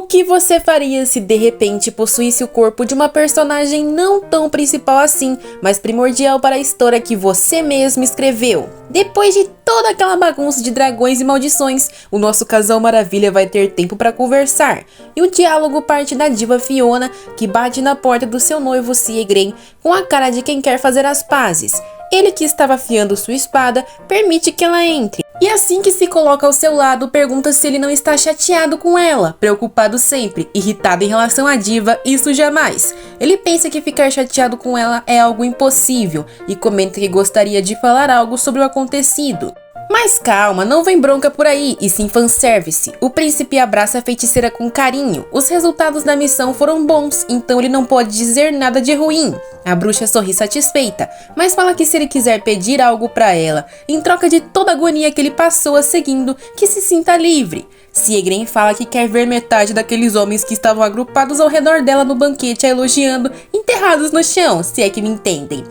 que você faria se de repente possuísse o corpo de uma personagem não tão principal assim, mas primordial para a história que você mesmo escreveu? Depois de toda aquela bagunça de dragões e maldições, o nosso casal maravilha vai ter tempo para conversar. E o diálogo parte da diva Fiona, que bate na porta do seu noivo Siegren com a cara de quem quer fazer as pazes. Ele, que estava afiando sua espada, permite que ela entre. E assim que se coloca ao seu lado, pergunta se ele não está chateado com ela, preocupado sempre, irritado em relação à diva, isso jamais. Ele pensa que ficar chateado com ela é algo impossível e comenta que gostaria de falar algo sobre o acontecido. Mas calma, não vem bronca por aí, e sim fanservice. O príncipe abraça a feiticeira com carinho. Os resultados da missão foram bons, então ele não pode dizer nada de ruim. A bruxa sorri satisfeita, mas fala que se ele quiser pedir algo pra ela, em troca de toda a agonia que ele passou a seguindo, que se sinta livre. Siegren fala que quer ver metade daqueles homens que estavam agrupados ao redor dela no banquete a elogiando, enterrados no chão, se é que me entendem.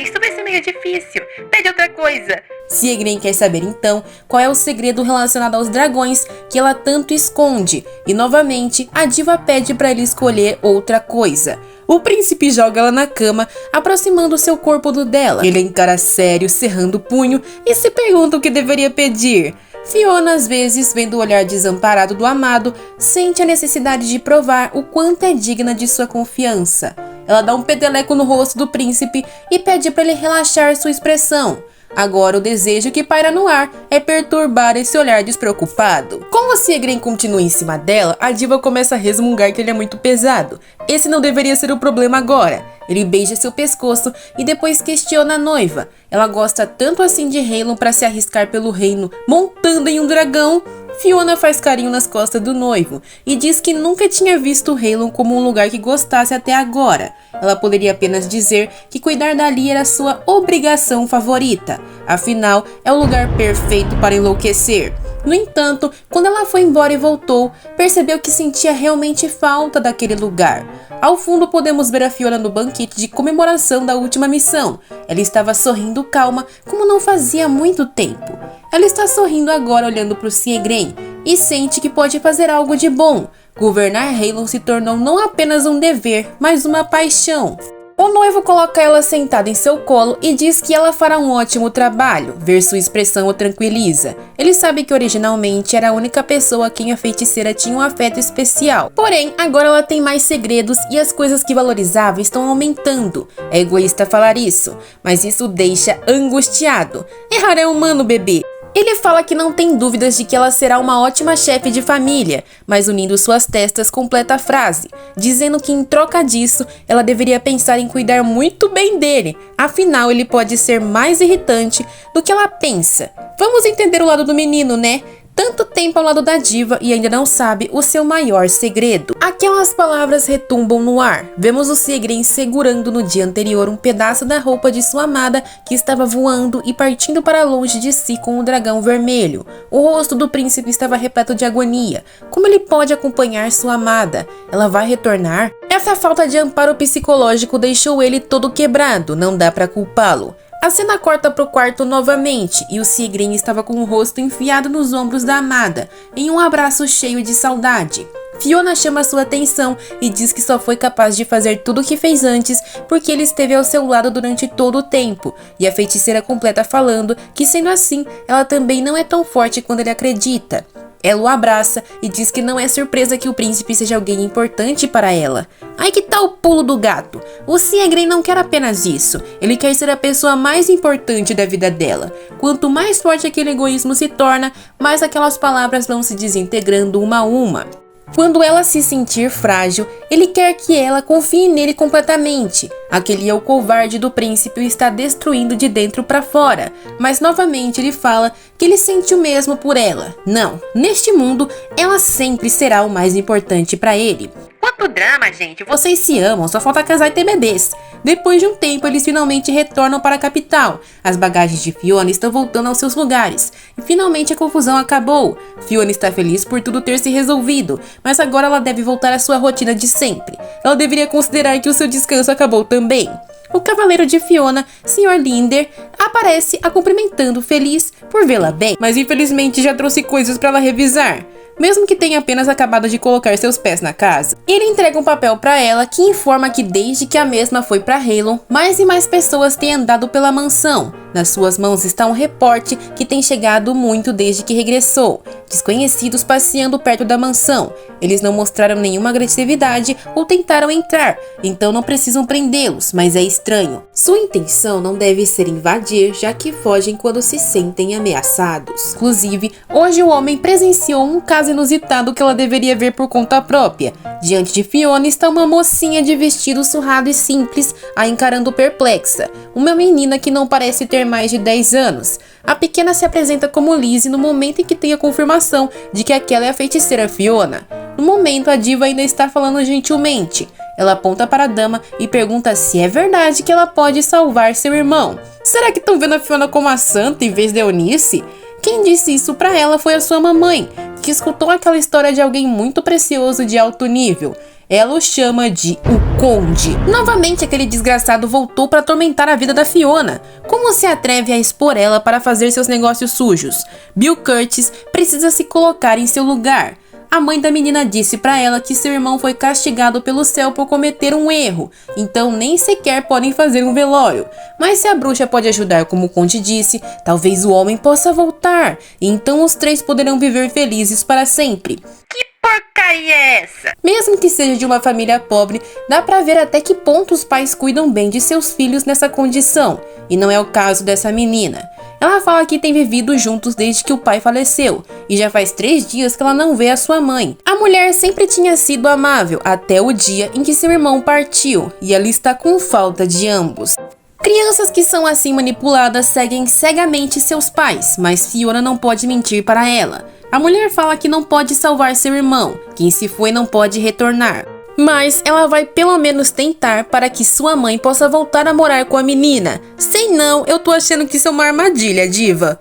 Isso vai ser meio difícil. Pede outra coisa. Siegren quer saber então qual é o segredo relacionado aos dragões que ela tanto esconde, e novamente a diva pede para ele escolher outra coisa. O príncipe joga ela na cama, aproximando seu corpo do dela. Ele encara sério, cerrando o punho e se pergunta o que deveria pedir. Fiona, às vezes, vendo o olhar desamparado do amado, sente a necessidade de provar o quanto é digna de sua confiança. Ela dá um peteleco no rosto do príncipe e pede para ele relaxar sua expressão. Agora o desejo que paira no ar é perturbar esse olhar despreocupado. Como a Siegren continua em cima dela, a diva começa a resmungar que ele é muito pesado. Esse não deveria ser o problema agora. Ele beija seu pescoço e depois questiona a noiva. Ela gosta tanto assim de Halon para se arriscar pelo reino, montando em um dragão? Fiona faz carinho nas costas do noivo e diz que nunca tinha visto Halon como um lugar que gostasse até agora. Ela poderia apenas dizer que cuidar dali era sua obrigação favorita. Afinal, é o lugar perfeito para enlouquecer. No entanto, quando ela foi embora e voltou, percebeu que sentia realmente falta daquele lugar. Ao fundo podemos ver a Fiona no banquete de comemoração da última missão. Ela estava sorrindo calma, como não fazia muito tempo. Ela está sorrindo agora olhando para o Siegren e sente que pode fazer algo de bom. Governar Halon se tornou não apenas um dever, mas uma paixão. O noivo coloca ela sentada em seu colo e diz que ela fará um ótimo trabalho. Ver sua expressão o tranquiliza. Ele sabe que originalmente era a única pessoa a quem a feiticeira tinha um afeto especial. Porém, agora ela tem mais segredos e as coisas que valorizava estão aumentando. É egoísta falar isso, mas isso o deixa angustiado. Errar é humano, bebê. Ele fala que não tem dúvidas de que ela será uma ótima chefe de família, mas unindo suas testas completa a frase, dizendo que em troca disso, ela deveria pensar em cuidar muito bem dele, afinal ele pode ser mais irritante do que ela pensa. Vamos entender o lado do menino, né? Tanto tempo ao lado da diva e ainda não sabe o seu maior segredo. Aquelas palavras retumbam no ar. Vemos o Siegren segurando no dia anterior um pedaço da roupa de sua amada que estava voando e partindo para longe de si com o dragão vermelho. O rosto do príncipe estava repleto de agonia. Como ele pode acompanhar sua amada? Ela vai retornar? Essa falta de amparo psicológico deixou ele todo quebrado, não dá para culpá-lo. A cena corta pro quarto novamente e o Siegren estava com o rosto enfiado nos ombros da amada, em um abraço cheio de saudade. Fiona chama sua atenção e diz que só foi capaz de fazer tudo o que fez antes porque ele esteve ao seu lado durante todo o tempo, e a feiticeira completa falando que, sendo assim, ela também não é tão forte quando ele acredita. Ela o abraça e diz que não é surpresa que o príncipe seja alguém importante para ela. Ai, que tal o pulo do gato? O Siegren não quer apenas isso. Ele quer ser a pessoa mais importante da vida dela. Quanto mais forte aquele egoísmo se torna, mais aquelas palavras vão se desintegrando uma a uma. Quando ela se sentir frágil, ele quer que ela confie nele completamente. Aquele eu covarde do príncipe o está destruindo de dentro para fora, mas novamente ele fala que ele sente o mesmo por ela. Não, neste mundo, ela sempre será o mais importante para ele. Quanto drama, gente. Vocês se amam, só falta casar e ter bebês. Depois de um tempo, eles finalmente retornam para a capital. As bagagens de Fiona estão voltando aos seus lugares. E finalmente a confusão acabou. Fiona está feliz por tudo ter se resolvido, mas agora ela deve voltar à sua rotina de sempre. Ela deveria considerar que o seu descanso acabou também. O cavaleiro de Fiona, Sr. Linder, aparece a cumprimentando, feliz por vê-la bem, mas infelizmente já trouxe coisas para ela revisar. mesmo que tenha apenas acabado de colocar seus pés na casa. Ele entrega um papel para ela que informa que desde que a mesma foi para Halon, mais e mais pessoas têm andado pela mansão. Nas suas mãos está um reporte que tem chegado muito desde que regressou. Desconhecidos passeando perto da mansão. Eles não mostraram nenhuma agressividade ou tentaram entrar, então não precisam prendê-los, mas é estranho. Sua intenção não deve ser invadir, já que fogem quando se sentem ameaçados. Inclusive, hoje o homem presenciou um caso inusitado que ela deveria ver por conta própria. Diante de Fiona está uma mocinha de vestido surrado e simples, a encarando perplexa. Uma menina que não parece ter mais de 10 anos. A pequena se apresenta como Lizzie no momento em que tem a confirmação de que aquela é a feiticeira Fiona. No momento, a diva ainda está falando gentilmente. Ela aponta para a dama e pergunta se é verdade que ela pode salvar seu irmão. Será que estão vendo a Fiona como a santa em vez de Eunice? Quem disse isso para ela foi a sua mamãe, que escutou aquela história de alguém muito precioso de alto nível. Ela o chama de o Conde. Novamente aquele desgraçado voltou para atormentar a vida da Fiona. Como se atreve a expor ela para fazer seus negócios sujos? Bill Curtis precisa se colocar em seu lugar. A mãe da menina disse para ela que seu irmão foi castigado pelo céu por cometer um erro, então nem sequer podem fazer um velório. Mas se a bruxa pode ajudar, como o Conde disse, talvez o homem possa voltar, e então os três poderão viver felizes para sempre. Que porcaria é essa? Mesmo que seja de uma família pobre, dá pra ver até que ponto os pais cuidam bem de seus filhos nessa condição, e não é o caso dessa menina. Ela fala que tem vivido juntos desde que o pai faleceu, e já faz 3 dias que ela não vê a sua mãe. A mulher sempre tinha sido amável, até o dia em que seu irmão partiu, e ela está com falta de ambos. Crianças que são assim manipuladas seguem cegamente seus pais, mas Fiona não pode mentir para ela. A mulher fala que não pode salvar seu irmão, quem se foi não pode retornar. Mas ela vai pelo menos tentar para que sua mãe possa voltar a morar com a menina. Sei não, eu tô achando que isso é uma armadilha, diva.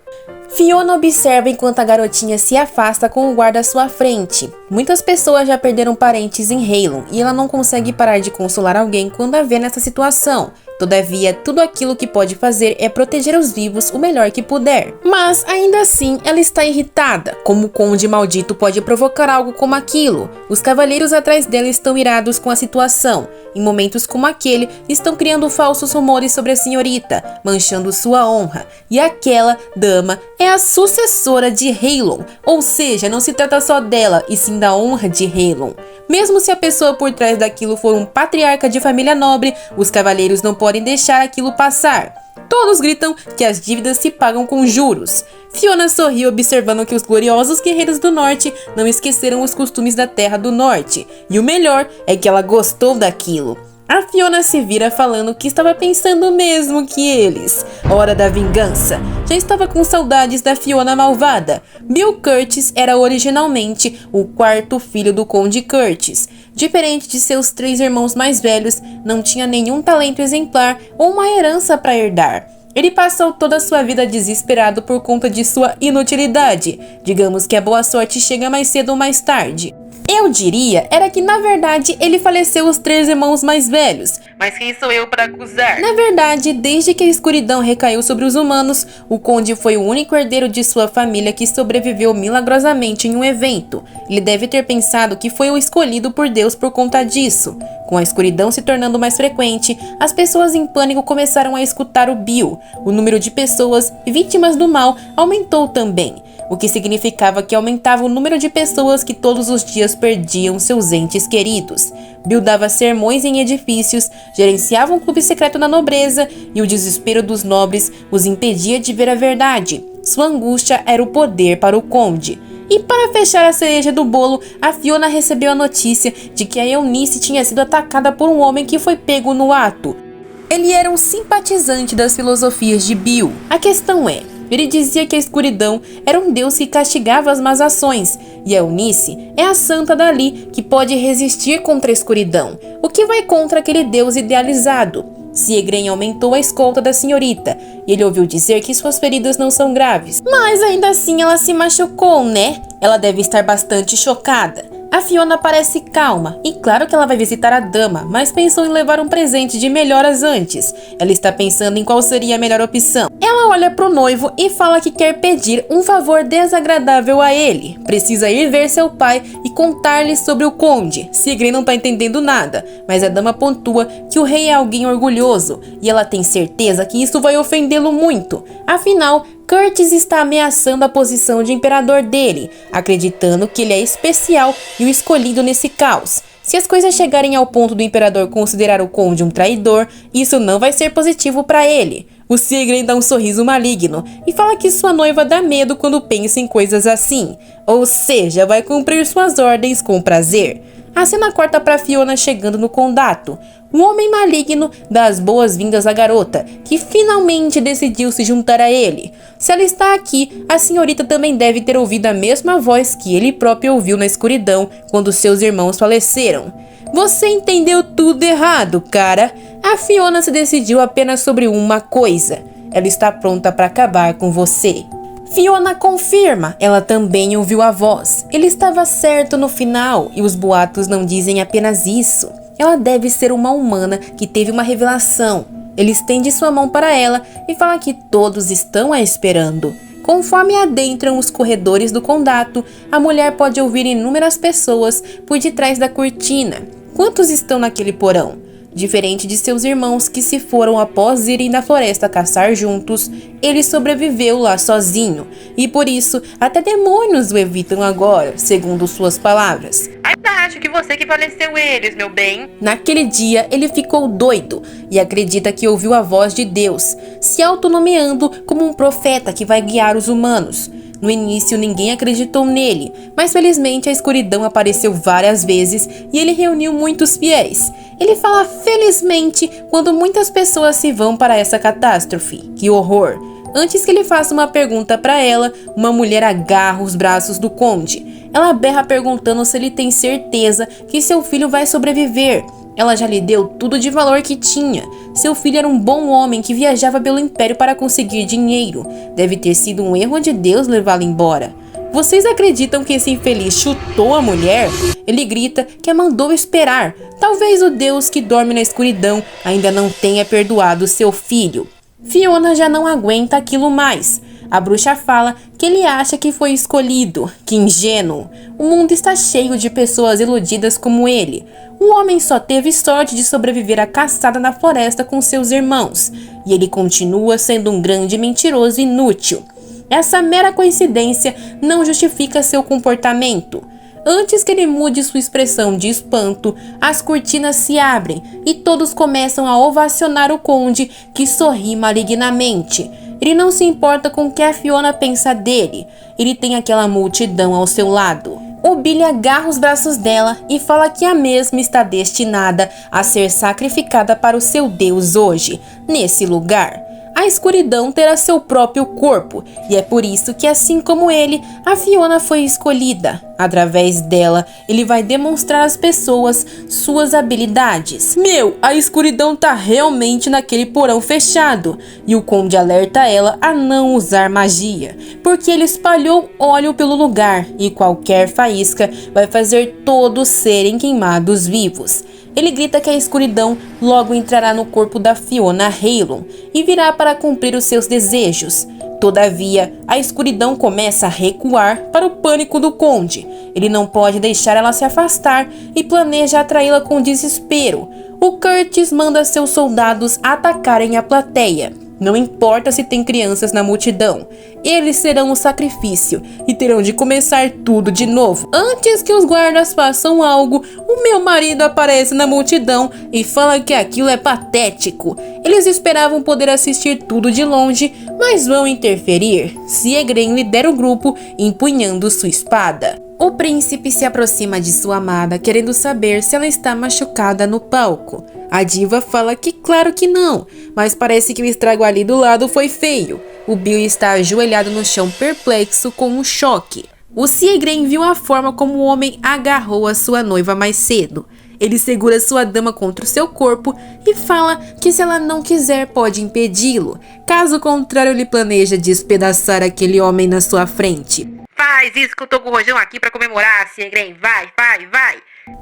Fiona observa enquanto a garotinha se afasta com o guarda à sua frente. Muitas pessoas já perderam parentes em Halon e ela não consegue parar de consolar alguém quando a vê nessa situação. Todavia, tudo aquilo que pode fazer é proteger os vivos o melhor que puder. Mas, ainda assim, ela está irritada. Como o Conde maldito pode provocar algo como aquilo? Os cavaleiros atrás dela estão irados com a situação. Em momentos como aquele, estão criando falsos rumores sobre a senhorita, manchando sua honra. E aquela dama é a sucessora de Halon, ou seja, não se trata só dela, e sim da honra de Halon. Mesmo se a pessoa por trás daquilo for um patriarca de família nobre, os cavaleiros não podem deixar aquilo passar. Todos gritam que as dívidas se pagam com juros. Fiona sorri observando que os gloriosos guerreiros do norte não esqueceram os costumes da terra do norte. E o melhor é que ela gostou daquilo. A Fiona se vira falando que estava pensando mesmo que eles. Hora da vingança. Já estava com saudades da Fiona malvada. Bill Curtis era originalmente o 4º filho do Conde Curtis. Diferente de seus 3 irmãos mais velhos, não tinha nenhum talento exemplar ou uma herança para herdar. Ele passou toda a sua vida desesperado por conta de sua inutilidade. Digamos que a boa sorte chega mais cedo ou mais tarde. Eu diria era que, na verdade, ele faleceu os 3 irmãos mais velhos. Mas quem sou eu para acusar? Na verdade, desde que a escuridão recaiu sobre os humanos, o Conde foi o único herdeiro de sua família que sobreviveu milagrosamente em um evento. Ele deve ter pensado que foi o escolhido por Deus por conta disso. Com a escuridão se tornando mais frequente, as pessoas em pânico começaram a escutar o Bill. O número de pessoas vítimas do mal aumentou também, o que significava que aumentava o número de pessoas que todos os dias perdiam seus entes queridos. Bill dava sermões em edifícios, gerenciava um clube secreto na nobreza e o desespero dos nobres os impedia de ver a verdade. Sua angústia era o poder para o Conde. E para fechar a cereja do bolo, a Fiona recebeu a notícia de que a Eunice tinha sido atacada por um homem que foi pego no ato. Ele era um simpatizante das filosofias de Bill. A questão é, ele dizia que a escuridão era um deus que castigava as más ações, e a Eunice é a santa dali que pode resistir contra a escuridão, o que vai contra aquele deus idealizado. Siegren aumentou a escolta da senhorita, e ele ouviu dizer que suas feridas não são graves. Mas ainda assim ela se machucou, né? Ela deve estar bastante chocada. A Fiona parece calma, e claro que ela vai visitar a dama, mas pensou em levar um presente de melhoras antes. Ela está pensando em qual seria a melhor opção. Ela olha pro noivo e fala que quer pedir um favor desagradável a ele. Precisa ir ver seu pai e contar-lhe sobre o conde. Sigrid não tá entendendo nada, mas a dama pontua que o rei é alguém orgulhoso, e ela tem certeza que isso vai ofendê-lo muito. Afinal, Curtis está ameaçando a posição de imperador dele, acreditando que ele é especial e o escolhido nesse caos. Se as coisas chegarem ao ponto do imperador considerar o conde um traidor, isso não vai ser positivo para ele. O Sigrid dá um sorriso maligno e fala que sua noiva dá medo quando pensa em coisas assim, ou seja, vai cumprir suas ordens com prazer. A cena corta para Fiona chegando no condado. Um homem maligno dá as boas-vindas à garota, que finalmente decidiu se juntar a ele. Se ela está aqui, a senhorita também deve ter ouvido a mesma voz que ele próprio ouviu na escuridão quando seus irmãos faleceram. Você entendeu tudo errado, cara. A Fiona se decidiu apenas sobre uma coisa. Ela está pronta para acabar com você. Fiona confirma, ela também ouviu a voz. Ele estava certo no final, e os boatos não dizem apenas isso. Ela deve ser uma humana que teve uma revelação. Ele estende sua mão para ela e fala que todos estão a esperando. Conforme adentram os corredores do condado, a mulher pode ouvir inúmeras pessoas por detrás da cortina. Quantos estão naquele porão? Diferente de seus irmãos que se foram após irem na floresta caçar juntos, ele sobreviveu lá sozinho, e por isso até demônios o evitam agora, segundo suas palavras. Ainda acho que você que faleceu eles, meu bem. Naquele dia ele ficou doido e acredita que ouviu a voz de Deus, se autonomeando como um profeta que vai guiar os humanos. No início ninguém acreditou nele, mas felizmente a escuridão apareceu várias vezes e ele reuniu muitos fiéis. Ele fala felizmente quando muitas pessoas se vão para essa catástrofe. Que horror! Antes que ele faça uma pergunta para ela, uma mulher agarra os braços do conde. Ela berra perguntando se ele tem certeza que seu filho vai sobreviver. Ela já lhe deu tudo de valor que tinha. Seu filho era um bom homem que viajava pelo império para conseguir dinheiro. Deve ter sido um erro de Deus levá-lo embora. Vocês acreditam que esse infeliz chutou a mulher? Ele grita que a mandou esperar. Talvez o Deus que dorme na escuridão ainda não tenha perdoado seu filho. Fiona já não aguenta aquilo mais. A bruxa fala que ele acha que foi escolhido. Que ingênuo! O mundo está cheio de pessoas iludidas como ele. O homem só teve sorte de sobreviver à caçada na floresta com seus irmãos. E ele continua sendo um grande mentiroso inútil. Essa mera coincidência não justifica seu comportamento. Antes que ele mude sua expressão de espanto, as cortinas se abrem e todos começam a ovacionar o conde, que sorri malignamente. Ele não se importa com o que a Fiona pensa dele. Ele tem aquela multidão ao seu lado. O Billy agarra os braços dela e fala que a mesma está destinada a ser sacrificada para o seu Deus hoje, nesse lugar. A escuridão terá seu próprio corpo, e é por isso que, assim como ele, a Fiona foi escolhida. Através dela, ele vai demonstrar às pessoas suas habilidades. A escuridão tá realmente naquele porão fechado, e o conde alerta ela a não usar magia, porque ele espalhou óleo pelo lugar, e qualquer faísca vai fazer todos serem queimados vivos. Ele grita que a escuridão logo entrará no corpo da Fiona Halon e virá para cumprir os seus desejos. Todavia, a escuridão começa a recuar para o pânico do conde. Ele não pode deixar ela se afastar e planeja atraí-la com desespero. O Curtis manda seus soldados atacarem a plateia. Não importa se tem crianças na multidão, eles serão o sacrifício e terão de começar tudo de novo. Antes que os guardas façam algo, o meu marido aparece na multidão e fala que aquilo é patético. Eles esperavam poder assistir tudo de longe, mas vão interferir. Siegren lidera o grupo empunhando sua espada. O príncipe se aproxima de sua amada, querendo saber se ela está machucada no palco. A diva fala que claro que não, mas parece que o estrago ali do lado foi feio. O Bill está ajoelhado no chão perplexo com um choque. O Siegren viu a forma como o homem agarrou a sua noiva mais cedo. Ele segura sua dama contra o seu corpo e fala que se ela não quiser pode impedi-lo. Caso contrário, ele planeja despedaçar aquele homem na sua frente. faz isso que eu tô com o rojão aqui pra comemorar, Segren. Vai.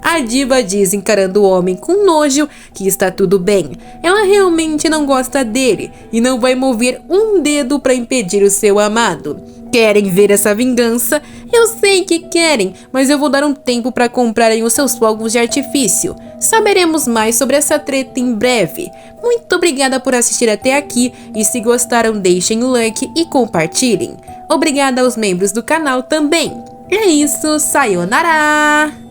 A diva diz, encarando o homem com nojo, que está tudo bem. Ela realmente não gosta dele e não vai mover um dedo para impedir o seu amado. Querem ver essa vingança? Eu sei que querem, mas eu vou dar um tempo para comprarem os seus fogos de artifício. Saberemos mais sobre essa treta em breve. Muito obrigada por assistir até aqui e se gostaram deixem o like e compartilhem. Obrigada aos membros do canal também. É isso, sayonara!